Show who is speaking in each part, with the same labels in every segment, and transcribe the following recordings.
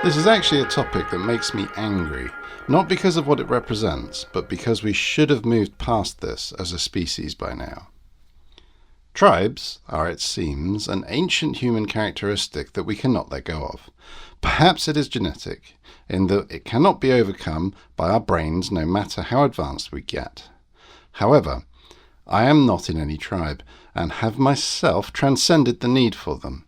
Speaker 1: This is actually a topic that makes me angry, not because of what it represents, but because we should have moved past this as a species by now. Tribes are, it seems, an ancient human characteristic that we cannot let go of. Perhaps it is genetic, in that it cannot be overcome by our brains no matter how advanced we get. However, I am not in any tribe, and have myself transcended the need for them.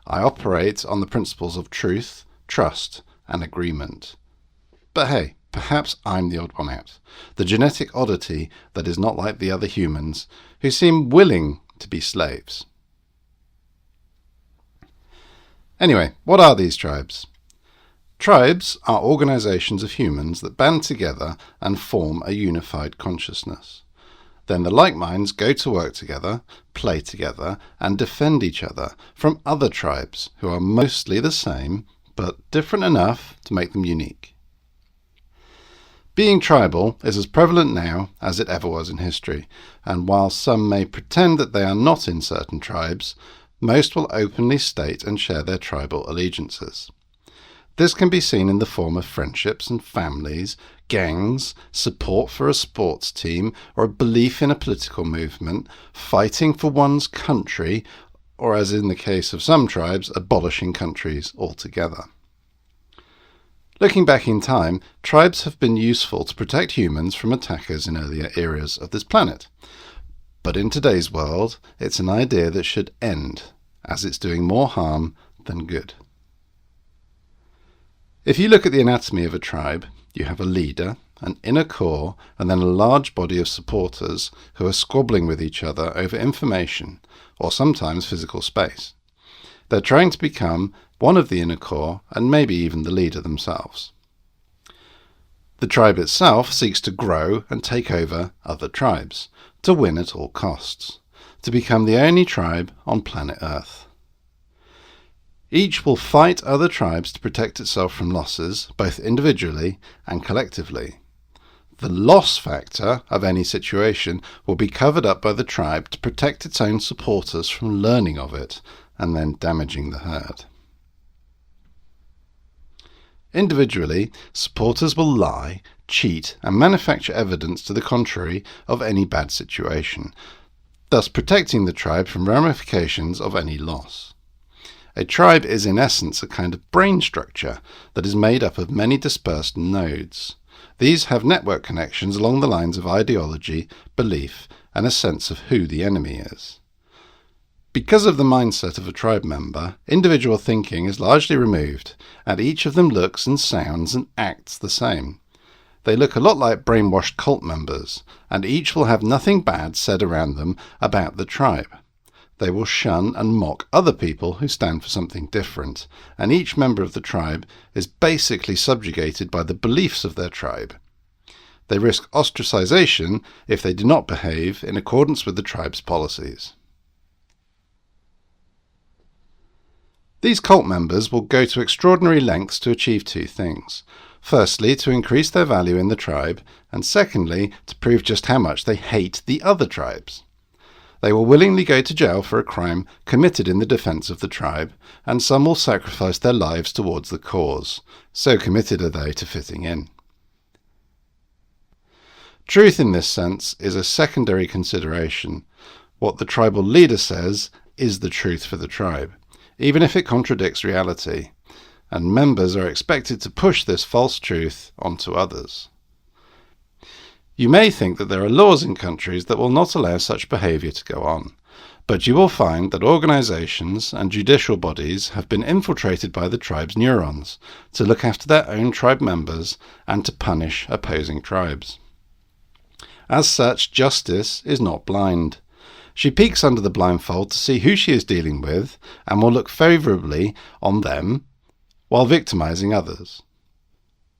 Speaker 1: I operate on the principles of truth, trust, and agreement. But hey, perhaps I'm the odd one out, the genetic oddity that is not like the other humans, who seem willing to be slaves. Anyway, what are these tribes? Tribes are organizations of humans that band together and form a unified consciousness. Then the like minds go to work together, play together, and defend each other from other tribes who are mostly the same, but different enough to make them unique. Being tribal is as prevalent now as it ever was in history, and while some may pretend that they are not in certain tribes, most will openly state and share their tribal allegiances. This can be seen in the form of friendships and families, gangs, support for a sports team, or a belief in a political movement, fighting for one's country, or as in the case of some tribes, abolishing countries altogether. Looking back in time, tribes have been useful to protect humans from attackers in earlier eras of this planet. But in today's world, it's an idea that should end, as it's doing more harm than good. If you look at the anatomy of a tribe, you have a leader, an inner core, and then a large body of supporters who are squabbling with each other over information, or sometimes physical space. They're trying to become one of the inner core and maybe even the leader themselves. The tribe itself seeks to grow and take over other tribes, to win at all costs, to become the only tribe on planet Earth. Each will fight other tribes to protect itself from losses, both individually and collectively. The loss factor of any situation will be covered up by the tribe to protect its own supporters from learning of it and then damaging the herd. Individually, supporters will lie, cheat, and manufacture evidence to the contrary of any bad situation, thus protecting the tribe from ramifications of any loss. A tribe is in essence a kind of brain structure that is made up of many dispersed nodes. These have network connections along the lines of ideology, belief, and a sense of who the enemy is. Because of the mindset of a tribe member, individual thinking is largely removed, and each of them looks and sounds and acts the same. They look a lot like brainwashed cult members, and each will have nothing bad said around them about the tribe. They will shun and mock other people who stand for something different, and each member of the tribe is basically subjugated by the beliefs of their tribe. They risk ostracization if they do not behave in accordance with the tribe's policies. These cult members will go to extraordinary lengths to achieve two things. Firstly, to increase their value in the tribe, and secondly, to prove just how much they hate the other tribes. They will willingly go to jail for a crime committed in the defense of the tribe, and some will sacrifice their lives towards the cause. So committed are they to fitting in. Truth in this sense is a secondary consideration. What the tribal leader says is the truth for the tribe, even if it contradicts reality, and members are expected to push this false truth onto others. You may think that there are laws in countries that will not allow such behaviour to go on, but you will find that organisations and judicial bodies have been infiltrated by the tribe's neurons to look after their own tribe members and to punish opposing tribes. As such, justice is not blind. She peeks under the blindfold to see who she is dealing with and will look favourably on them while victimising others.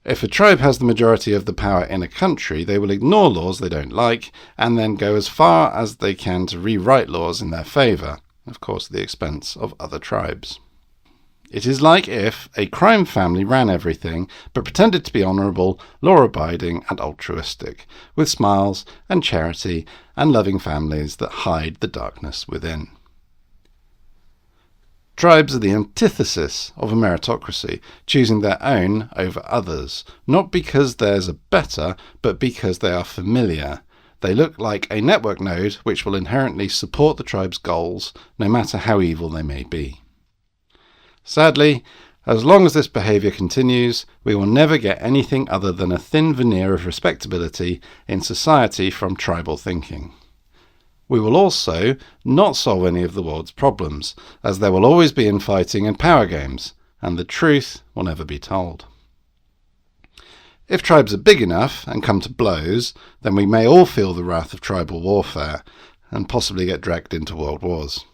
Speaker 1: If a tribe has the majority of the power in a country, they will ignore laws they don't like and then go as far as they can to rewrite laws in their favour, of course at the expense of other tribes. It is like if a crime family ran everything but pretended to be honourable, law-abiding and altruistic, with smiles and charity and loving families that hide the darkness within. Tribes are the antithesis of a meritocracy, choosing their own over others, not because theirs are better, but because they are familiar. They look like a network node which will inherently support the tribe's goals, no matter how evil they may be. Sadly, as long as this behaviour continues, we will never get anything other than a thin veneer of respectability in society from tribal thinking. We will also not solve any of the world's problems, as there will always be infighting and power games, and the truth will never be told. If tribes are big enough and come to blows, then we may all feel the wrath of tribal warfare, and possibly get dragged into world wars.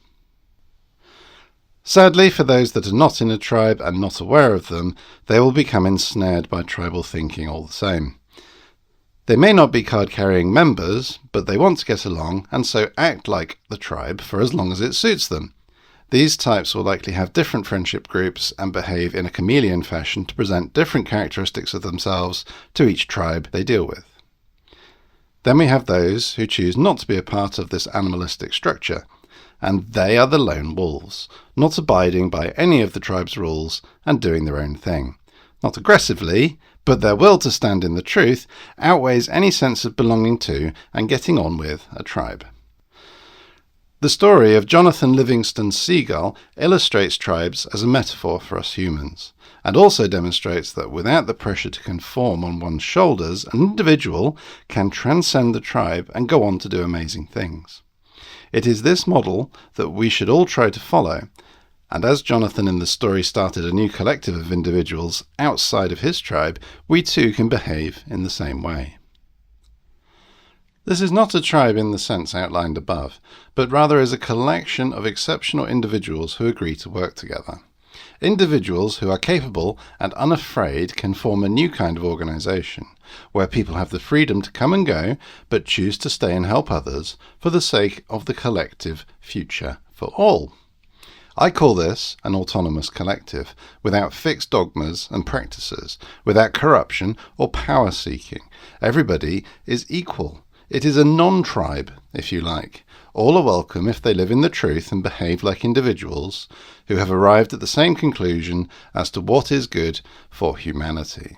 Speaker 1: Sadly, for those that are not in a tribe and not aware of them, they will become ensnared by tribal thinking all the same. They may not be card-carrying members, but they want to get along and so act like the tribe for as long as it suits them. These types will likely have different friendship groups and behave in a chameleon fashion to present different characteristics of themselves to each tribe they deal with. Then we have those who choose not to be a part of this animalistic structure, and they are the lone wolves, not abiding by any of the tribe's rules and doing their own thing. Not aggressively, but their will to stand in the truth outweighs any sense of belonging to and getting on with a tribe. The story of Jonathan Livingston Seagull illustrates tribes as a metaphor for us humans, and also demonstrates that without the pressure to conform on one's shoulders, an individual can transcend the tribe and go on to do amazing things. It is this model that we should all try to follow, and as Jonathan in the story started a new collective of individuals outside of his tribe, we too can behave in the same way. This is not a tribe in the sense outlined above, but rather is a collection of exceptional individuals who agree to work together. Individuals who are capable and unafraid can form a new kind of organisation, where people have the freedom to come and go, but choose to stay and help others for the sake of the collective future for all. I call this an autonomous collective, without fixed dogmas and practices, without corruption or power seeking. Everybody is equal. It is a non-tribe, if you like. All are welcome if they live in the truth and behave like individuals who have arrived at the same conclusion as to what is good for humanity.